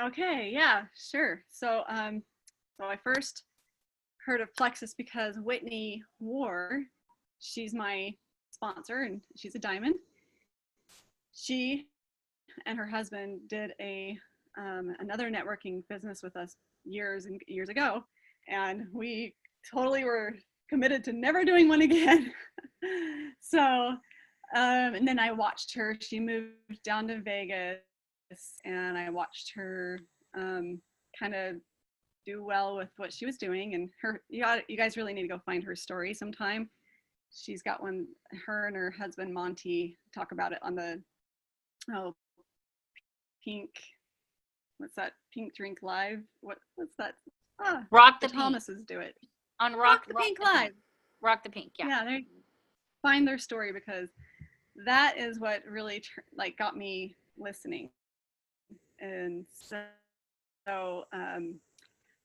Okay, yeah, sure. So I first heard of Plexus because Whitney War, she's my sponsor and she's a diamond. She and her husband did another networking business with us years and years ago, and we totally were committed to never doing one again. So, and then I watched her. She moved down to Vegas, and I watched her kind of do well with what she was doing. And you guys really need to go find her story sometime. She's got one. Her and her husband Monty talk about it on the oh pink. What's that? Pink Drink Live. What's that? Rock the the Pink. Thomases do it. On Rock the Pink Live. Rock the Pink. Yeah. Yeah. They find their story because that is what really got me listening. And so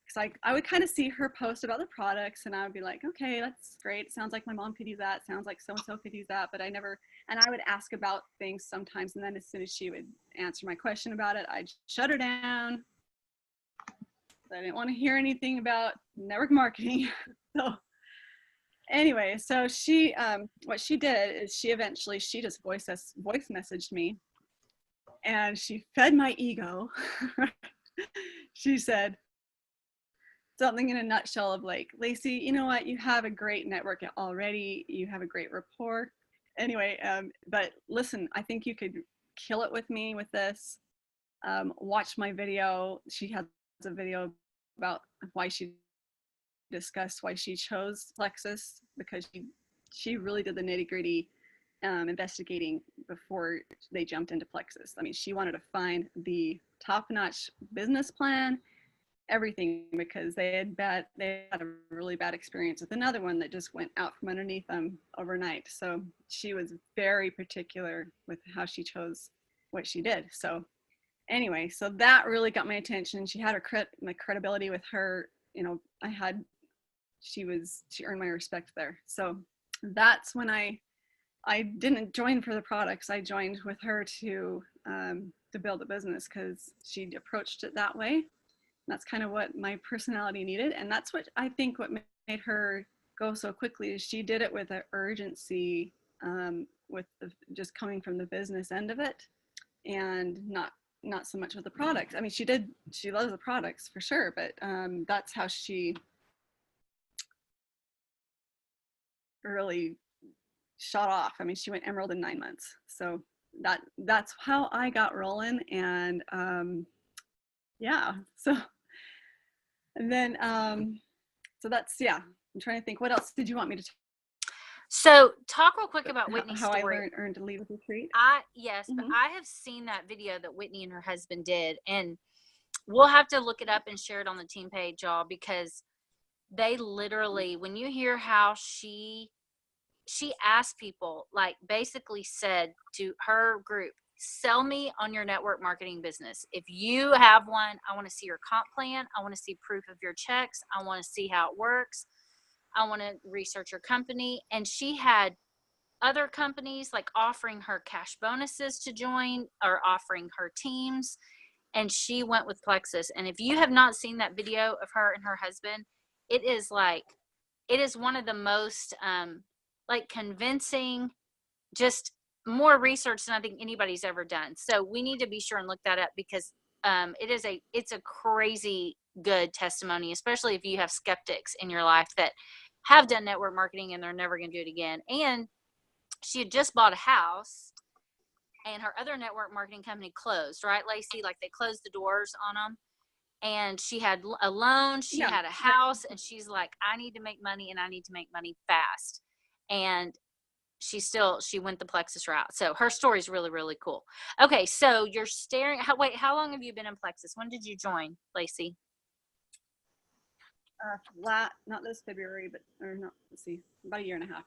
because I would kind of see her post about the products and I would be like, okay, that's great. Sounds like my mom could use that. Sounds like so-and-so could use that. But I would ask about things sometimes. And then as soon as she would answer my question about it, I'd shut her down. I didn't want to hear anything about network marketing. So anyway, so she, what she did is she just voice messaged me and she fed my ego. She said, something in a nutshell of like, Lacey, you know what? You have a great network already. You have a great rapport. Anyway, but listen, I think you could kill it with me with this. Watch my video. She has a video about why she discussed why she chose Plexus because she really did the nitty gritty investigating before they jumped into Plexus. I mean, she wanted to find the top-notch business plan, everything, because they had a really bad experience with another one that just went out from underneath them overnight. So she was very particular with how she chose what she did. So anyway, so that really got my attention. She had my credibility with her. You know, she earned my respect there. So that's when I didn't join for the products. I joined with her to build a business because she approached it that way. That's kind of what my personality needed. And that's what I think what made her go so quickly is she did it with an urgency, with just coming from the business end of it and not so much with the products. I mean, she loves the products for sure, but that's how she really shot off. I mean, she went emerald in 9 months. So that's how I got rolling. And yeah, so and then so that's, yeah, I'm trying to think, what else did you want me to So talk real quick about Whitney's how story. I learned to lead with retreat. Yes, but I have seen that video that Whitney and her husband did, and we'll have to look it up and share it on the team page, y'all, because they literally, when you hear how she asked people, like basically said to her group, sell me on your network marketing business. If you have one, I want to see your comp plan. I want to see proof of your checks. I want to see how it works. I want to research your company. And she had other companies like offering her cash bonuses to join or offering her teams. And she went with Plexus. And if you have not seen that video of her and her husband, it is one of the most like convincing, just more research than I think anybody's ever done. So we need to be sure and look that up because it's a crazy good testimony, especially if you have skeptics in your life that have done network marketing and they're never going to do it again. And she had just bought a house and her other network marketing company closed, right, Lacey? Like they closed the doors on them. And she had a loan, she had a house, and she's like, I need to make money and I need to make money fast. And she went the Plexus route. So her story is really, really cool. Okay, so you're how long have you been in Plexus? When did you join, Lacey? Not this February, but let's see, about a year and a half.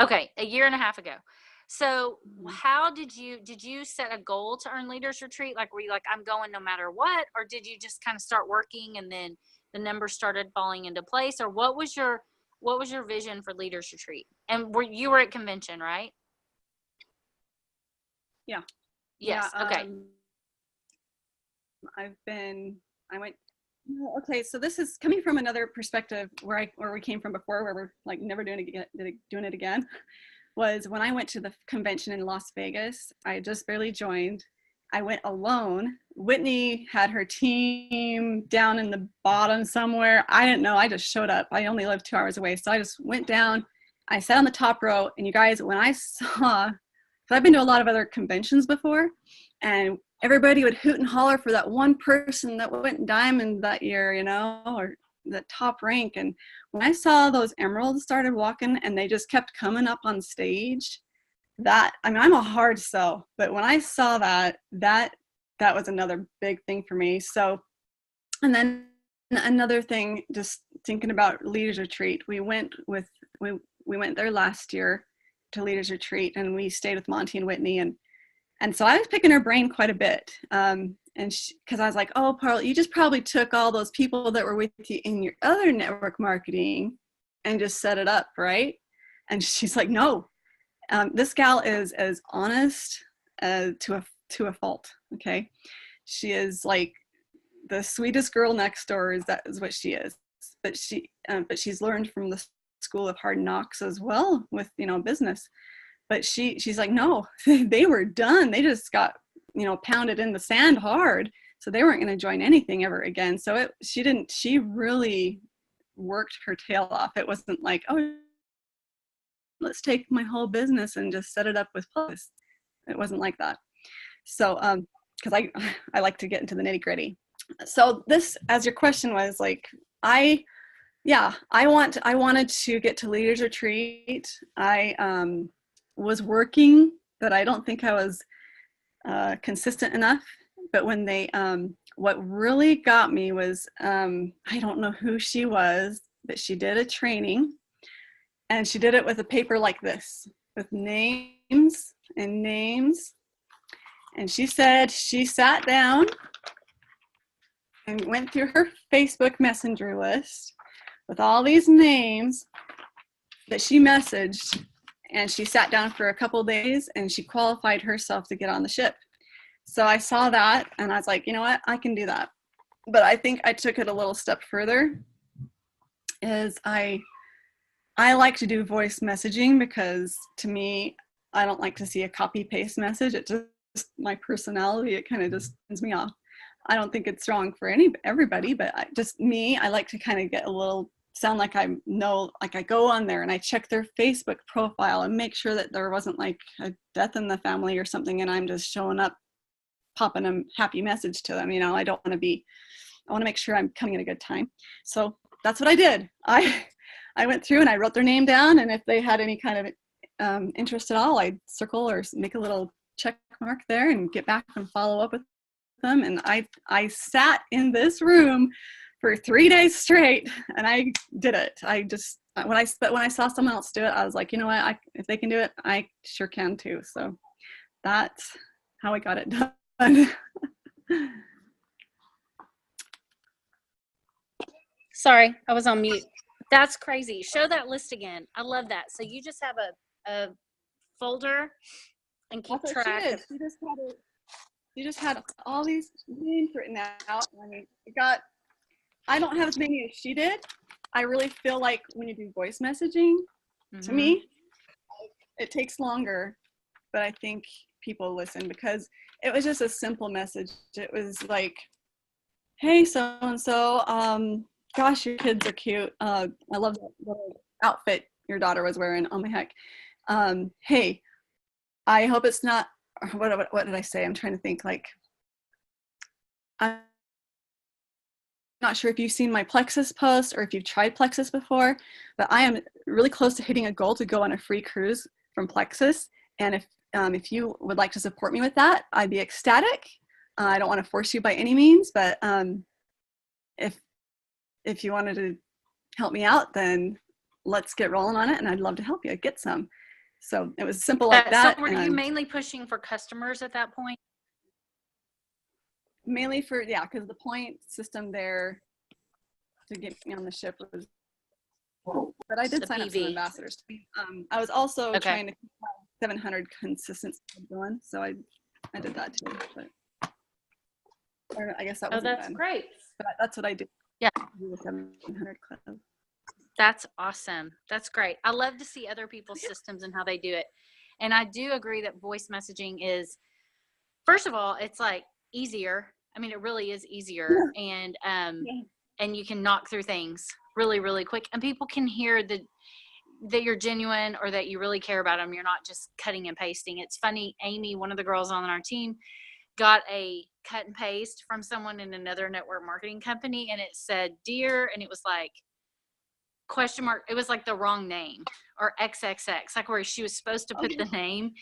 Okay, a year and a half ago. So how did you set a goal to earn Leaders Retreat? Like, were you like, I'm going no matter what? Or did you just kind of start working and then the numbers started falling into place? Or what was your vision for Leaders Retreat? And you were at convention, right? Yeah. Yes. Okay. I went, okay, so this is coming from another perspective where we came from before, where we're like never doing it again, was when I went to the convention in Las Vegas. I had just barely joined. I went alone. Whitney had her team down in the bottom somewhere. I didn't know. I just showed up. I only lived 2 hours away. So I just went down. I sat on the top row. And you guys, when I saw, because I've been to a lot of other conventions before, and everybody would hoot and holler for that one person that went diamond that year, you know, or the top rank. And when I saw those emeralds started walking and they just kept coming up on stage, that, I mean, I'm a hard sell, but when I saw that was another big thing for me. So, and then another thing, just thinking about Leaders Retreat, we went there last year to Leaders Retreat, and we stayed with Monty and Whitney, and so I was picking her brain quite a bit. And because I was like, oh, Parl, you just probably took all those people that were with you in your other network marketing and just set it up, right? And she's like, no, this gal is as honest to a fault. Okay, she is like the sweetest girl next door. That is what she is. But she's learned from the school of hard knocks as well with, you know, business. But she's like, no, they were done. They just got, you know, pounded in the sand hard. So they weren't going to join anything ever again. So she really worked her tail off. It wasn't like, oh, let's take my whole business and just set it up with plus. It wasn't like that. So, because I like to get into the nitty gritty. So this, as your question was, like, I wanted to get to Leaders Retreat. I was working, but I don't think I was consistent enough. But when they, what really got me was, I don't know who she was, but she did a training, and she did it with a paper like this, with names and names. And she said she sat down and went through her Facebook Messenger list with all these names that she messaged, and she sat down for a couple days and she qualified herself to get on the ship. So I saw that and I was like, you know what, I can do that. But I think I took it a little step further. Is I like to do voice messaging, because to me, I don't like to see a copy paste message. It just, my personality, it kind of just turns me off. I don't think it's wrong for everybody, but I like to kind of get a little, sound like I know, like I go on there and I check their Facebook profile and make sure that there wasn't like a death in the family or something, and I'm just showing up, popping a happy message to them. You know, I want to make sure I'm coming at a good time. So that's what I did. I went through and I wrote their name down, and if they had any kind of interest at all, I'd circle or make a little check mark there and get back and follow up with them. And I sat in this room for 3 days straight, and I did it. When I saw someone else do it, I was like, you know what, if they can do it, I sure can too. So that's how I got it done. Sorry, I was on mute. That's crazy. Show that list again. I love that. So you just have a folder and keep track of. She just had all these names written out. I mean, I don't have as many as she did. I really feel like when you do voice messaging, to me, it takes longer, but I think people listen, because it was just a simple message. It was like, hey, so-and-so, gosh, your kids are cute. I love that little outfit your daughter was wearing. Oh my heck. Hey, I hope it's not, what did I say? I'm trying to think. Like, I'm not sure if you've seen my Plexus post or if you've tried Plexus before, but I am really close to hitting a goal to go on a free cruise from Plexus. And if you would like to support me with that, I'd be ecstatic. I don't want to force you by any means, but if you wanted to help me out, then let's get rolling on it, and I'd love to help you get some. So it was simple like that. So were you mainly pushing for customers at that point? Mainly for, yeah, because the point system there to get me on the ship was, but I did sign up some ambassadors. I was also trying to keep my 700 consistency going, so I did that too. But Or I guess that Oh, wasn't that's then, great. but that's what I do. Yeah. Do the 700 Club. That's awesome. That's great. I love to see other people's systems and how they do it. And I do agree that voice messaging is, first of all, it's like easier. I mean, it really is easier, and you can knock through things really, really quick, and people can hear that you're genuine or that you really care about them. You're not just cutting and pasting. It's funny. Amy, one of the girls on our team, got a cut and paste from someone in another network marketing company, and it said "dear," and it was like question mark. It was like the wrong name, or XXX, like where she was supposed to put the name,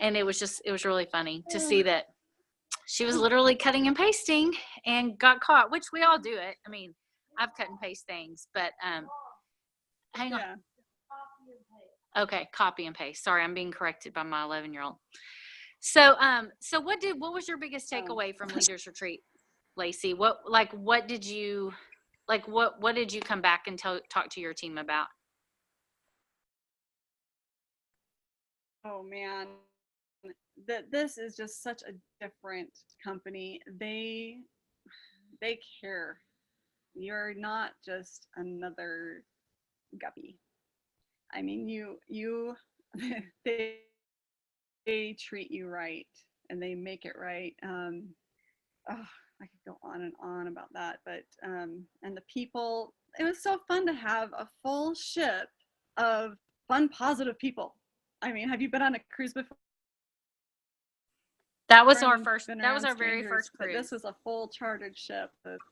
and it was really funny to see that she was literally cutting and pasting and got caught, which we all do it. I mean, I've cut and paste things, but hang on. Okay, copy and paste. Sorry, I'm being corrected by my 11-year-old. So what was your biggest takeaway from Leaders Retreat, Lacee? What did you come back and talk to your team about? Oh man, this is just such a different company. They care. You're not just another guppy. I mean, you they they treat you right and they make it right. Oh, I could go on and on about that, but and the people. It was so fun to have a full ship of fun, positive people. I mean, have you been on a cruise before? That was our very first But cruise. this was a full chartered ship.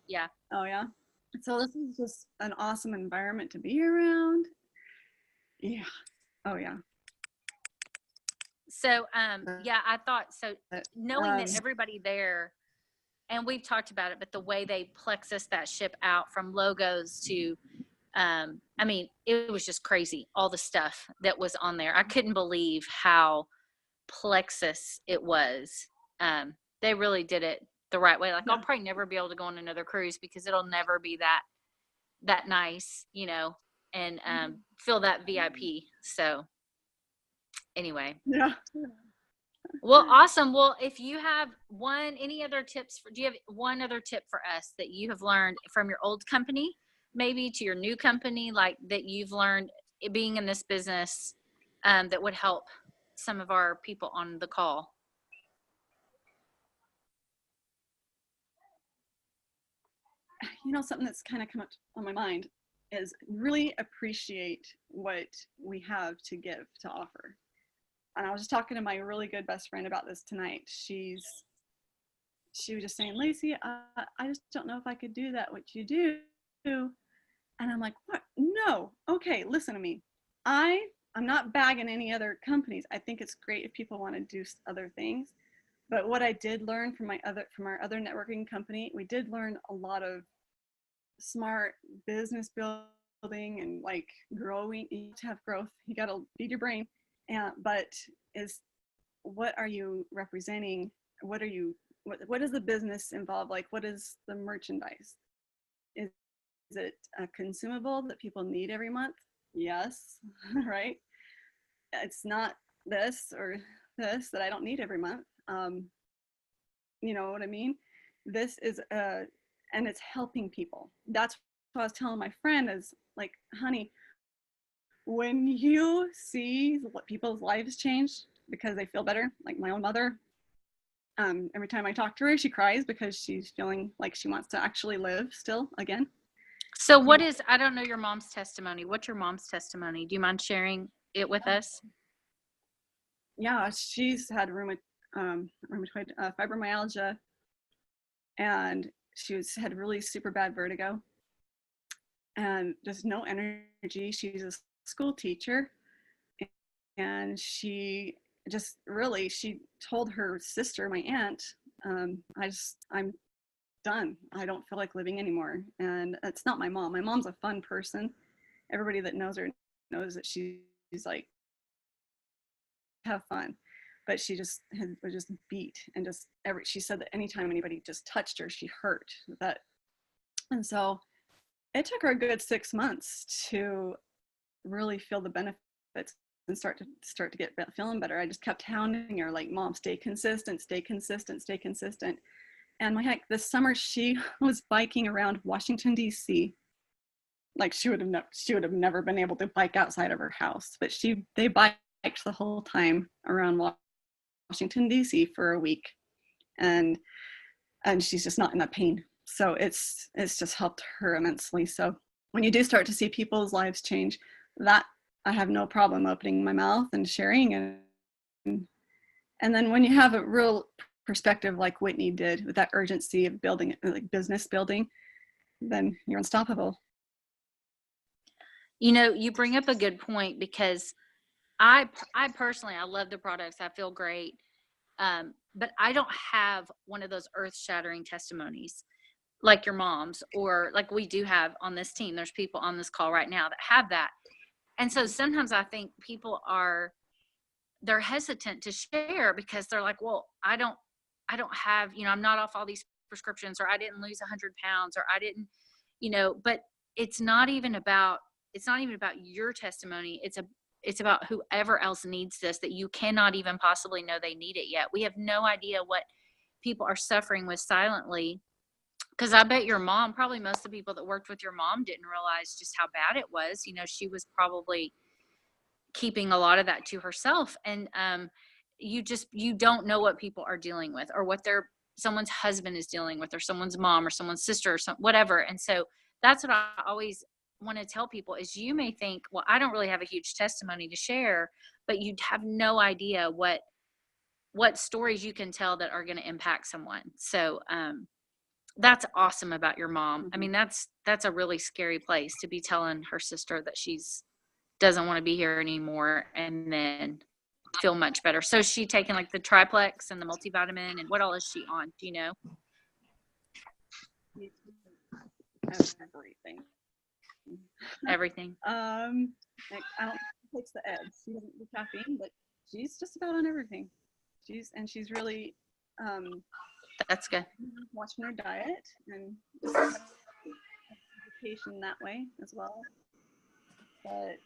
Yeah. Oh yeah. So this is just an awesome environment to be around. Yeah. Oh yeah. So yeah, I thought so. Knowing that everybody there, and we've talked about it, but the way they plexus that ship out from logos to, I mean, it was just crazy. All the stuff that was on there, I couldn't believe how plexus it was. They really did it the right way. Like I'll probably never be able to go on another cruise because it'll never be that nice, and feel that VIP. So anyway. Yeah. Well, awesome. Well, if you have any other tips do you have one other tip for us that you have learned from your old company, maybe to your new company, like that you've learned being in this business, that would help some of our people on the call? Something that's kind of come up on my mind is really appreciate what we have to give, to offer. And I was just talking to my really good best friend about this tonight. She was just saying, Lacee, I just don't know if I could do that, what you do. And I'm like, what? No. Okay, listen to me. I'm not bagging any other companies. I think it's great if people want to do other things. But what I did learn from our other networking company, we did learn a lot of smart business building and like growing. You have to have growth. You got to feed your brain. But what are you representing? What does the business involve? Like, what is the merchandise? Is it a consumable that people need every month? Yes, right? It's not this or this that I don't need every month. You know what I mean? This is and it's helping people. That's what I was telling my friend is like, honey, when you see what people's lives change because they feel better, like my own mother, every time I talk to her, she cries because she's feeling like she wants to actually live still again. So I don't know your mom's testimony. What's your mom's testimony? Do you mind sharing it with us? Yeah, she's had rheumatoid fibromyalgia, and had really super bad vertigo and just no energy. She's a school teacher, and she told her sister, my aunt, I'm done. I don't feel like living anymore. And it's not my mom. My mom's a fun person. Everybody that knows her knows that she's like, have fun. But she was just beat, and she said that anytime anybody just touched her, she hurt. And so it took her a good 6 months to really feel the benefits and start to get feeling better. I just kept hounding her like, Mom, stay consistent, stay consistent, stay consistent. And my heck, this summer she was biking around Washington, D.C. Like she would have never been able to bike outside of her house, but they biked the whole time around Washington, D.C. for a week, and she's just not in that pain. So it's just helped her immensely. So when you do start to see people's lives change, that I have no problem opening my mouth and sharing. And then when you have a real perspective like Whitney did with that urgency of building, like business building, then you're unstoppable. You know, you bring up a good point, because I personally, I love the products. I feel great. But I don't have one of those earth shattering testimonies like your mom's, or like we do have on this team. There's people on this call right now that have that. And so sometimes I think people they're hesitant to share because they're like, well, I don't have, I'm not off all these prescriptions, or I didn't lose 100 pounds, or I didn't, but it's not even about your testimony. It's about whoever else needs this, that you cannot even possibly know they need it yet. We have no idea what people are suffering with silently. Because I bet your mom, probably most of the people that worked with your mom didn't realize just how bad it was. She was probably keeping a lot of that to herself. And you don't know what people are dealing with, or what someone's husband is dealing with, or someone's mom, or someone's sister, or whatever. And so that's what I always want to tell people is, you may think, well, I don't really have a huge testimony to share, but you have no idea what stories you can tell that are going to impact someone. So that's awesome about your mom. I mean, that's a really scary place to be telling her sister that she's doesn't want to be here anymore, and then feel much better. So is she taking like the triplex and the multivitamin, and what all is she on? Do you know? Everything. Everything. Like, I don't think she takes the edge. She doesn't do caffeine, but she's just about on everything. She's really That's good. watching her diet and education that way as well. But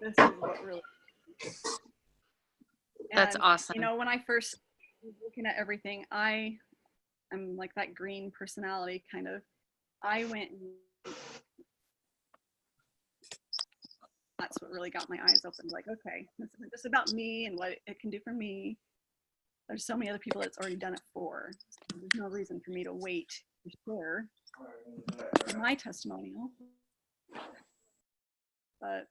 this is what really. That's awesome. When I first was looking at everything, I'm like that green personality kind of. I went. That's what really got my eyes open. Like, okay, this isn't just about me and what it can do for me. There's so many other people that's already done it for. So there's no reason for me to wait to share my testimonial. But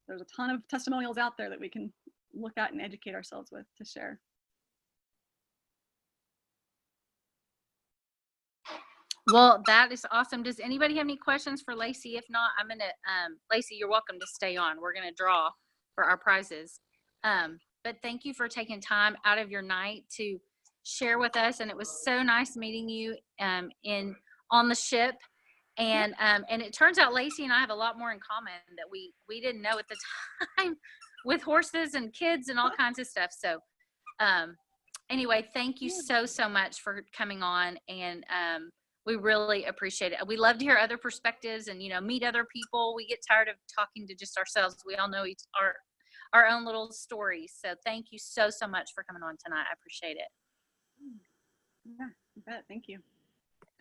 there's a ton of testimonials out there that we can look at and educate ourselves with to share. Well, that is awesome. Does anybody have any questions for Lacee? If not, I'm going to, Lacee, you're welcome to stay on. We're going to draw for our prizes. But thank you for taking time out of your night to share with us. And it was so nice meeting you on the ship. And it turns out Lacee and I have a lot more in common that we didn't know at the time, with horses and kids and all kinds of stuff. So anyway, thank you so much for coming on. And we really appreciate it. We love to hear other perspectives and, meet other people. We get tired of talking to just ourselves. We all know our own little stories. So thank you so much for coming on tonight. I appreciate it. Yeah, you bet. Thank you.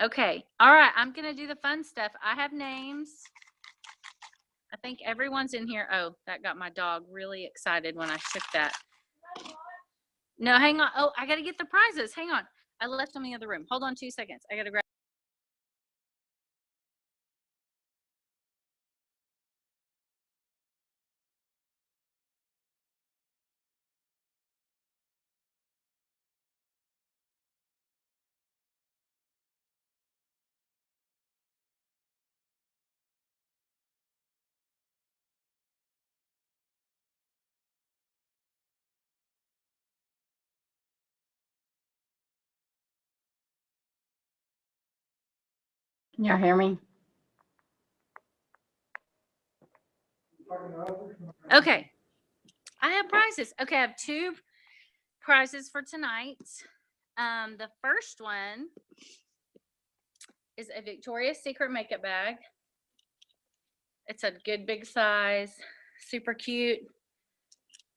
Okay. All right. I'm going to do the fun stuff. I have names. I think everyone's in here. Oh, that got my dog really excited when I shook that. No, hang on. Oh, I got to get the prizes. Hang on. I left them in the other room. Hold on 2 seconds. I got to grab. Can y'all hear me? Okay. I have prizes. Okay. I have 2 prizes for tonight. The first one is a Victoria's Secret makeup bag. It's a good big size, super cute.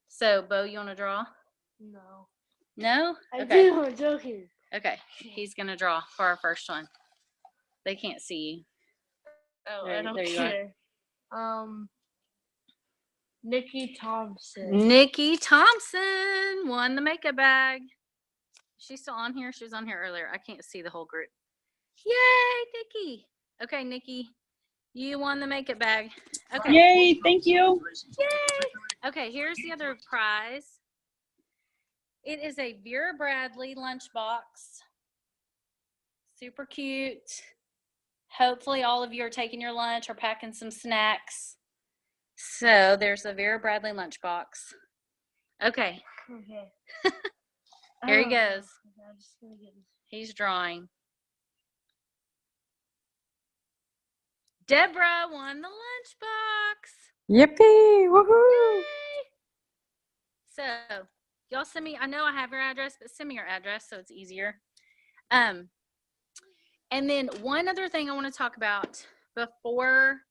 So, Bo, you want to draw? No. No? I Okay. do. I'm joking. Okay, he's gonna draw for our first one. They can't see you. Oh, There- I don't there you are. care. Nikki Thompson. Nikki Thompson won the makeup bag. She's still on here. She was on here earlier. I can't see the whole group. Yay, Nikki. Okay, Nikki, you won the makeup bag. Okay. Yay, thank you. Yay. Okay, here's the other prize. It is a Vera Bradley lunchbox. Super cute. Hopefully all of you are taking your lunch or packing some snacks. So there's a Vera Bradley lunchbox. Okay. Okay. Here he goes. Okay, I'm just gonna get this. He's drawing. Deborah won the lunchbox. Yippee! Woohoo! Yay! So y'all send me, I know I have your address, but send me your address so it's easier. And then one other thing I want to talk about before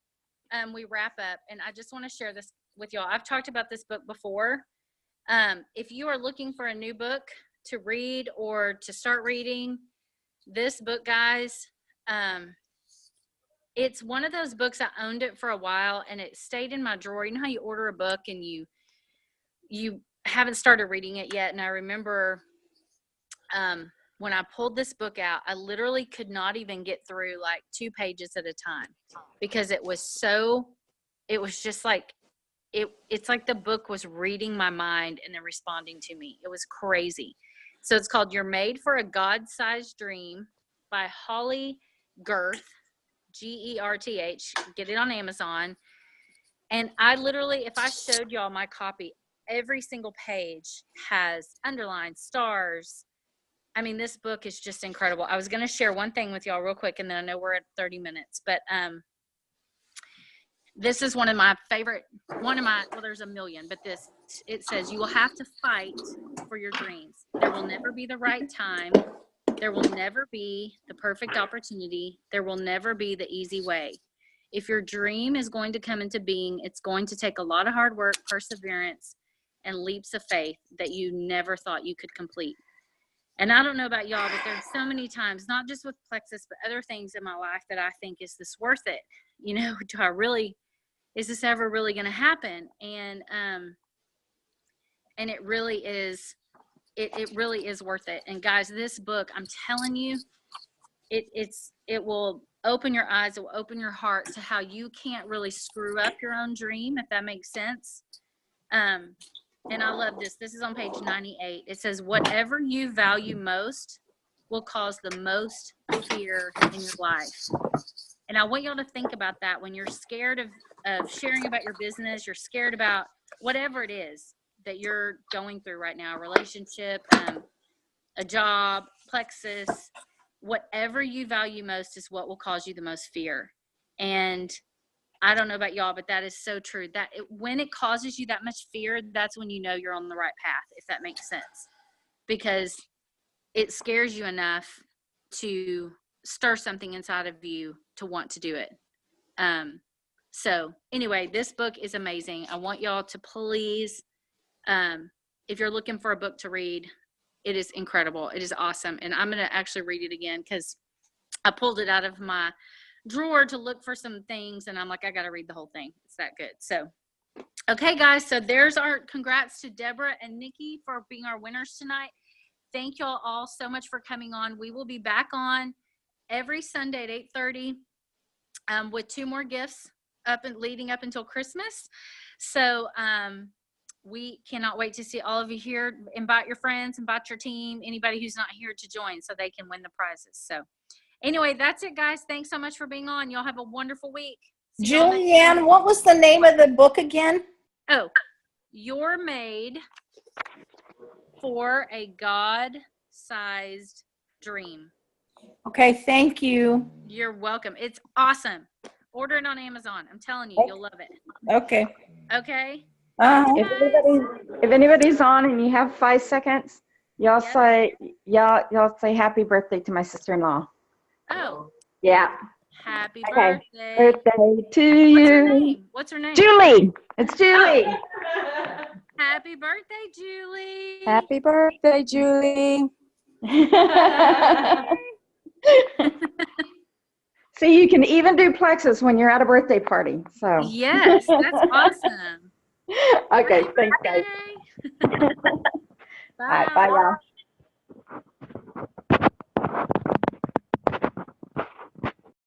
we wrap up, and I just want to share this with y'all. I've talked about this book before. If you are looking for a new book to read or to start reading, this book, guys, it's one of those books. I owned it for a while and it stayed in my drawer. You know how you order a book and you haven't started reading it yet. And I remember when I pulled this book out, I literally could not even get through like 2 pages at a time because it was just like, it's like the book was reading my mind and then responding to me. It was crazy. So it's called You're Made for a God-Sized Dream by Holly Gerth, Gerth. Get it on Amazon. And I literally, if I showed y'all my copy, every single page has underlined stars. I mean, this book is just incredible. I was going to share one thing with y'all real quick, and then I know we're at 30 minutes, but this is one of my favorite, well, there's a million, but it says, you will have to fight for your dreams. There will never be the right time. There will never be the perfect opportunity. There will never be the easy way. If your dream is going to come into being, it's going to take a lot of hard work, perseverance, and leaps of faith that you never thought you could complete. And I don't know about y'all, but there's so many times, not just with Plexus, but other things in my life that I think, is this worth it? You know, is this ever really going to happen? And it really is, it really is worth it. And guys, this book, I'm telling you, it will open your eyes, it will open your heart to how you can't really screw up your own dream, if that makes sense. And I love this. This is on page 98. It says, whatever you value most will cause the most fear in your life. And I want y'all to think about that when you're scared of sharing about your business, you're scared about whatever it is that you're going through right now, a relationship, a job, Plexus, whatever you value most is what will cause you the most fear. And I don't know about y'all, but that is so true. When it causes you that much fear, that's when you know you're on the right path, if that makes sense. Because it scares you enough to stir something inside of you to want to do it. So anyway, this book is amazing. I want y'all to please, if you're looking for a book to read, it is incredible. It is awesome. And I'm going to actually read it again because I pulled it out of my drawer to look for some things. And I'm like, I got to read the whole thing. It's that good. So, okay, guys. So there's our congrats to Deborah and Nikki for being our winners tonight. Thank y'all all so much for coming on. We will be back on every Sunday at 8:30 with 2 more gifts leading up until Christmas. So we cannot wait to see all of you here. Invite your friends, invite your team, anybody who's not here to join so they can win the prizes. So anyway, that's it, guys. Thanks so much for being on. Y'all have a wonderful week. Julianne, what was the name of the book again? Oh, You're Made for a God-Sized Dream. Okay, thank you. You're welcome. It's awesome. Order it on Amazon. I'm telling you, you'll love it. Okay. Okay? If anybody's on and you have 5 seconds, y'all say happy birthday to my sister-in-law. Oh. Yeah. Happy Okay. birthday. Birthday to What's you. her name? What's her name? Julie. It's Julie. Happy birthday, Julie. Happy birthday, Julie. See, you can even do plexus when you're at a birthday party. So. Yes, that's awesome. Okay, thanks, guys. Bye. All right, bye, y'all.